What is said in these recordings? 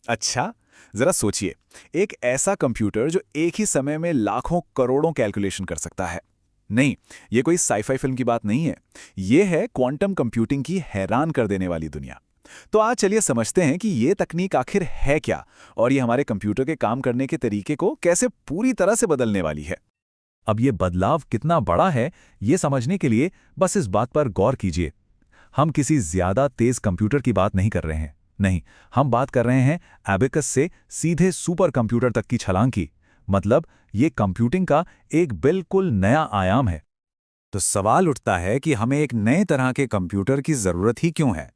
अच्छा, जरा सोचिए, एक ऐसा कंप्यूटर जो एक ही समय में लाखों करोड़ों कैलकुलेशन कर सकता है। नहीं, ये कोई साईफाई फिल्म की बात नहीं है। ये है क्वांटम कंप्यूटिंग की हैरान कर देने वाली दुनिया। तो आज चलिए समझते हैं कि ये तकनीक आखिर है क्या और ये हमारे कंप्यूटर के काम करने के तरीके को कैसे पूरी तरह से बदलने वाली है। अब ये बदलाव कितना बड़ा है, ये समझने के लिए बस इस बात पर गौर कीजिए। हम किसी ज्यादा तेज कंप्यूटर की बात नहीं कर रहे हैं। नहीं, हम बात कर रहे हैं एबेकस से सीधे सुपर कंप्यूटर तक की छलांग की। मतलब ये कंप्यूटिंग का एक बिल्कुल नया आयाम है। तो सवाल उठता है कि हमें एक नए तरह के कंप्यूटर की जरूरत ही क्यों है।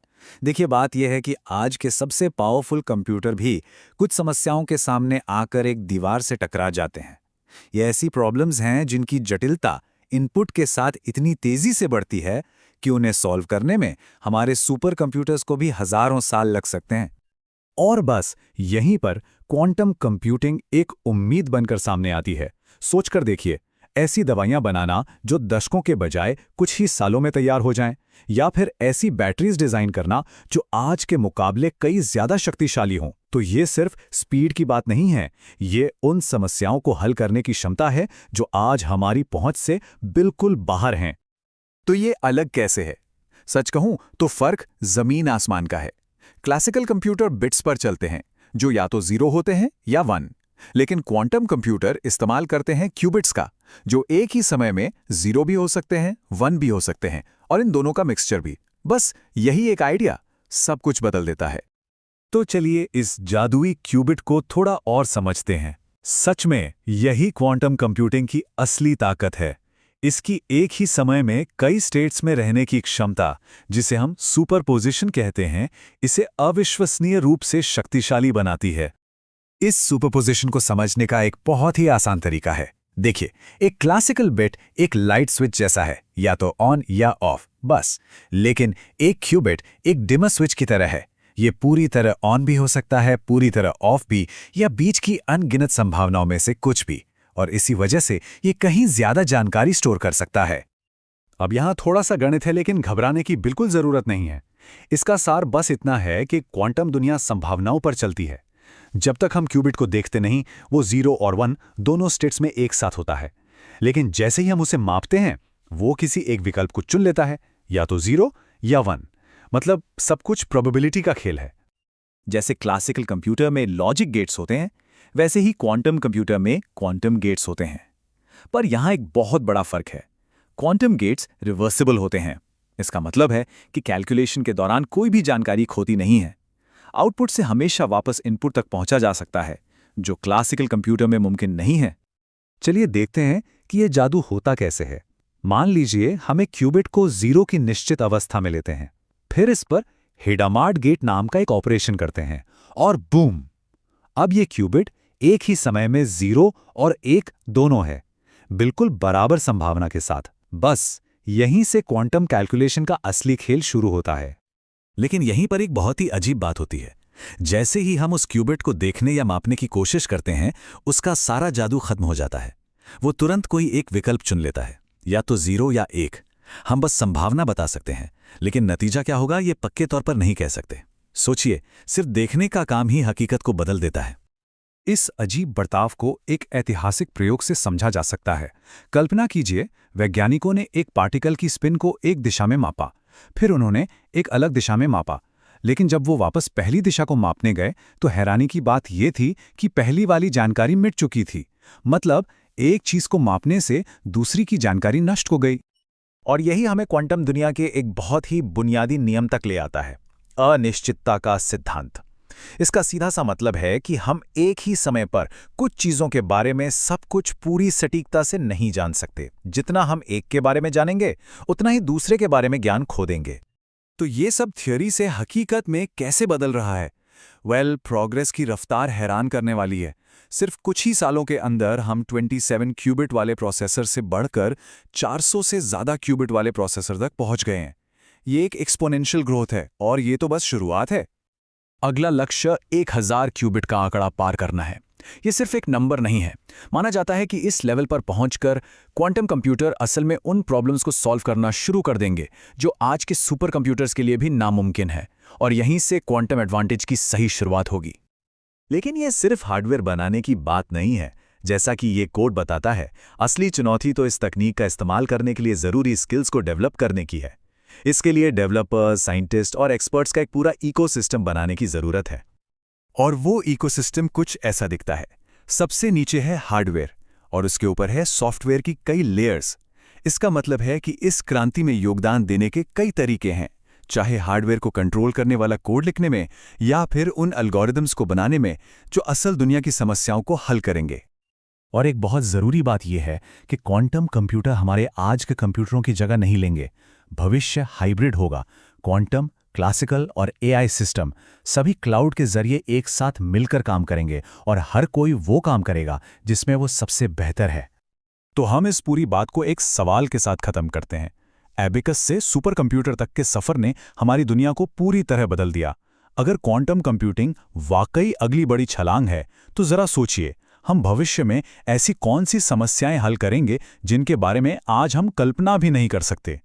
देखिए, बात यह है कि आज के सबसे पावरफुल कंप्यूटर भी कुछ समस्याओं के सामने आकर एक दीवार से टकरा जाते हैं। ये ऐसी प्रॉब्लम्स हैं जिनकी जटिलता इनपुट के साथ इतनी तेजी से बढ़ती है कि उन्हें सॉल्व करने में हमारे सुपर कंप्यूटर्स को भी हजारों साल लग सकते हैं। और बस यहीं पर क्वांटम कंप्यूटिंग एक उम्मीद बनकर सामने आती है। सोचकर देखिए, ऐसी दवाइयां बनाना जो दशकों के बजाय कुछ ही सालों में तैयार हो जाएं, या फिर ऐसी बैटरीज डिजाइन करना जो आज के मुकाबले कई ज्यादा शक्तिशाली हों। तो ये सिर्फ स्पीड की बात नहीं है, ये उन समस्याओं को हल करने की क्षमता है जो आज हमारी पहुंच से बिल्कुल बाहर हैं। तो ये अलग कैसे है? सच कहूं तो फर्क जमीन आसमान का है। क्लासिकल कंप्यूटर बिट्स पर चलते हैं, जो या तो 0 होते हैं या 1। लेकिन क्वांटम कंप्यूटर इस्तेमाल करते हैं क्यूबिट्स का, जो एक ही समय में 0 भी हो सकते हैं, 1 भी हो सकते हैं, और इन दोनों का मिक्सचर भी। बस यही एक आइडिया सब कुछ बदल देता है। तो चलिए इस जादुई क्यूबिट को थोड़ा और समझते हैं। सच में यही क्वांटम कंप्यूटिंग की असली ताकत है। इसकी एक ही समय में कई स्टेट्स में रहने की क्षमता, जिसे हम सुपरपोजिशन कहते हैं, इसे अविश्वसनीय रूप से शक्तिशाली बनाती है। इस सुपरपोजिशन को समझने का एक बहुत ही आसान तरीका है। देखिए, एक क्लासिकल बिट एक लाइट स्विच जैसा है, या तो ऑन या ऑफ, बस। लेकिन एक क्यूबिट एक डिमर स्विच की तरह है। ये पूरी तरह ऑन भी हो सकता है, पूरी तरह ऑफ भी, या बीच की अनगिनत संभावनाओं में से कुछ भी। और इसी वजह से ये कहीं ज्यादा जानकारी स्टोर कर सकता है। अब यहाँ थोड़ा सा गणित है, लेकिन घबराने की बिल्कुल जरूरत नहीं है। इसका सार बस इतना है कि क्वांटम दुनिया संभावनाओं पर चलती है। जब तक हम क्यूबिट को देखते नहीं, वो 0 और 1 दोनों स्टेट्स में एक साथ होता है। लेकिन जैसे ही हम उसे मापते हैं, वो किसी एक विकल्प को चुन लेता है, या तो 0 या 1। मतलब सब कुछ प्रोबेबिलिटी का खेल है। जैसे क्लासिकल कंप्यूटर में लॉजिक गेट्स होते हैं, वैसे ही क्वांटम कंप्यूटर में क्वांटम गेट्स होते हैं। पर यहां एक बहुत बड़ा फर्क है। क्वांटम गेट्स रिवर्सिबल होते हैं। इसका मतलब है कि कैलकुलेशन के दौरान कोई भी जानकारी खोती नहीं है। आउटपुट से हमेशा वापस इनपुट तक पहुंचा जा सकता है, जो क्लासिकल कंप्यूटर में मुमकिन नहीं है। चलिए देखते हैं कि यह जादू होता कैसे है। मान लीजिए हम एक क्यूबिट को 0 की निश्चित अवस्था में लेते हैं, फिर इस पर हेडामार्ट गेट नाम का एक ऑपरेशन करते हैं, और बूम! अब ये क्यूबिट एक ही समय में 0 और 1 दोनों है, बिल्कुल बराबर संभावना के साथ। बस यहीं से क्वांटम कैलकुलेशन का असली खेल शुरू होता है। लेकिन यहीं पर एक बहुत ही अजीब बात होती है। जैसे ही हम उस क्यूबिट को देखने या मापने की कोशिश करते हैं, उसका सारा जादू खत्म हो जाता है। वो तुरंत कोई एक विकल्प चुन लेता है, या तो 0 या 1। हम बस संभावना बता सकते हैं, लेकिन नतीजा क्या होगा ये पक्के तौर पर नहीं कह सकते। सोचिए, सिर्फ देखने का काम ही हकीकत को बदल देता है। इस अजीब बर्ताव को एक ऐतिहासिक प्रयोग से समझा जा सकता है। कल्पना कीजिए, वैज्ञानिकों ने एक पार्टिकल की स्पिन को एक दिशा में मापा, फिर उन्होंने एक अलग दिशा में मापा। लेकिन जब वो वापस पहली दिशा को मापने गए, तो हैरानी की बात यह थी कि पहली वाली जानकारी मिट चुकी थी। मतलब एक चीज को मापने से दूसरी की जानकारी नष्ट हो गई। और यही हमें क्वांटम दुनिया के एक बहुत ही बुनियादी नियम तक ले आता है, अनिश्चितता का सिद्धांत। इसका सीधा सा मतलब है कि हम एक ही समय पर कुछ चीजों के बारे में सब कुछ पूरी सटीकता से नहीं जान सकते। जितना हम एक के बारे में जानेंगे, उतना ही दूसरे के बारे में ज्ञान खो देंगे। तो ये सब थ्योरी से हकीकत में कैसे बदल रहा है? प्रोग्रेस की रफ्तार हैरान करने वाली है। सिर्फ कुछ ही सालों के अंदर हम 27 क्यूबिट वाले प्रोसेसर से बढ़कर 400 से ज़्यादा क्यूबिट वाले प्रोसेसर तक पहुंच गए हैं। ये एक एक्सपोनेंशियल ग्रोथ है, और ये तो बस शुरुआत है। अगला लक्ष्य 1000 क्यूबिट का आंकड़ा पार करना है। ये सिर्फ एक नंबर नहीं है। माना जाता है कि इस लेवल पर पहुंचकर क्वांटम कंप्यूटर असल में उन प्रॉब्लम्स को सॉल्व करना शुरू कर देंगे जो आज के सुपर कंप्यूटर्स के लिए भी नामुमकिन है, और यहीं से क्वांटम एडवांटेज की सही शुरुआत होगी। लेकिन ये सिर्फ हार्डवेयर बनाने की बात नहीं है। जैसा कि ये कोड बताता है, असली चुनौती तो इस तकनीक का इस्तेमाल करने के लिए ज़रूरी स्किल्स को डेवलप करने की है। इसके लिए डेवलपर्स, साइंटिस्ट और एक्सपर्ट्स का एक पूरा इकोसिस्टम बनाने की ज़रूरत है। और वो इकोसिस्टम कुछ ऐसा दिखता है। सबसे नीचे है हार्डवेयर और उसके ऊपर है सॉफ्टवेयर की कई लेयर्स। इसका मतलब है कि इस क्रांति में योगदान देने के कई तरीके हैं, चाहे हार्डवेयर को कंट्रोल करने वाला कोड लिखने में या फिर उन एल्गोरिदम्स को बनाने में जो असल दुनिया की समस्याओं को हल करेंगे। और एक बहुत ज़रूरी बात यह है कि क्वांटम कंप्यूटर हमारे आज के कंप्यूटरों की जगह नहीं लेंगे। भविष्य हाइब्रिड होगा। क्वांटम, क्लासिकल और एआई सिस्टम सभी क्लाउड के जरिए एक साथ मिलकर काम करेंगे और हर कोई वो काम करेगा जिसमें वो सबसे बेहतर है। तो हम इस पूरी बात को एक सवाल के साथ खत्म करते हैं। एबिकस से सुपर कंप्यूटर तक के सफर ने हमारी दुनिया को पूरी तरह बदल दिया। अगर क्वांटम कंप्यूटिंग वाकई अगली बड़ी छलांग है, तो जरा सोचिए, हम भविष्य में ऐसी कौन सी समस्याएं हल करेंगे जिनके बारे में आज हम कल्पना भी नहीं कर सकते।